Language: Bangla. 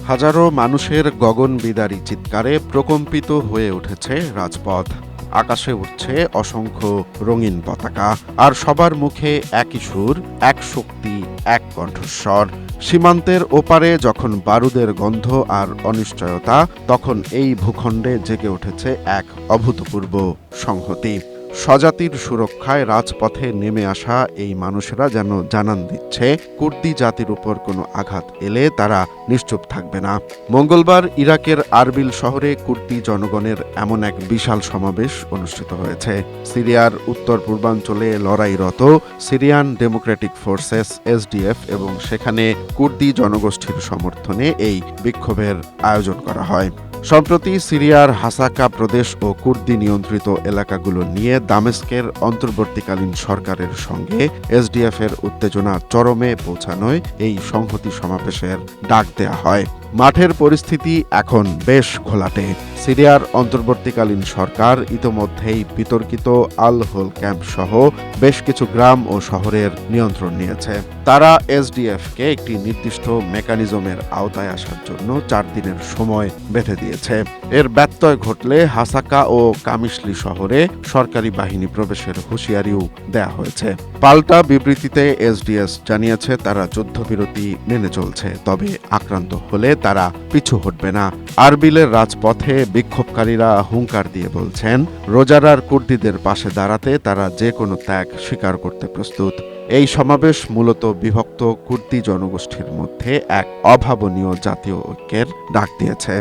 হাজারো মানুষের গগনবিদারী চিৎকারে প্রকম্পিত হয়ে উঠেছে রাজপথ। আকাশে উঠছে অসংখ্য রঙিন পতাকা, আর সবার মুখে একই সুর, এক শক্তি, এক কণ্ঠস্বর। সীমান্তের ওপারে যখন বারুদের গন্ধ আর অনিশ্চয়তা, তখন এই ভূখণ্ডে জেগে উঠেছে এক অভূতপূর্ব সংহতি। স্বজাতির সুরক্ষায় রাজপথে নেমে আসা এই মানুষেরা যেন জানান দিচ্ছে, কুর্দি জাতির উপর কোনো আঘাত এলে তারা নিশ্চুপ থাকবে না। মঙ্গলবার ইরাকের আরবিল শহরে কুর্দি জনগণের এমন এক বিশাল সমাবেশ অনুষ্ঠিত হয়েছে। সিরিয়ার উত্তর পূর্বাঞ্চলে লড়াইরত সিরিয়ান ডেমোক্রেটিক ফোর্সেস এসডিএফ এবং সেখানে কুর্দি জনগোষ্ঠীর সমর্থনে এই বিক্ষোভের আয়োজন করা হয়। সম্প্রতি সিরিয়ার হাসাকা প্রদেশ ও কুর্দি নিয়ন্ত্রিত এলাকাগুলো নিয়ে দামেস্কের অন্তর্বর্তীকালীন সরকারের সঙ্গে এসডিএফ এর উত্তেজনা চরমে পৌঁছানোয় এই সংহতি সমাবেশের ডাক দেয়া হয়। মাঠের পরিস্থিতি এখন বেশ ঘোলাটে। সিরিয়ার অন্তর্বর্তীকালীন সরকার ইতোমধ্যেই বিতর্কিত আল হোল ক্যাম্প সহ বেশ কিছু গ্রাম ও শহরের নিয়ন্ত্রণ নিয়েছে। তারা এসডিএফকে একটি নির্দিষ্ট মেকানিজমের আওতায় আসার জন্য 4 দিনের সময় বেঁধে দিয়েছে। এর ব্যত্যয় ঘটলে হাসাকা ও কামিশলি শহরে সরকারি বাহিনী প্রবেশের হুঁশিয়ারিও দেয়া হয়েছে। পাল্টা বিবৃতিতে এসডিএস জানিয়েছে তারা যুদ্ধবিরতি মেনে চলছে, তবে আক্রান্ত হলে তারা পিছু হটবে না। আরবিলের রাজপথে বিক্ষোভকারীরা হুঙ্কার দিয়ে বলছেন, রোজারার কুর্দিদের পাশে দাঁড়াতে তারা যে কোনো ত্যাগ স্বীকার করতে প্রস্তুত। এই সমাবেশ মূলত বিভক্ত কুর্দি জনগোষ্ঠীর মধ্যে এক অভাবনীয় জাতীয় ঐক্যের ডাক দিয়েছে।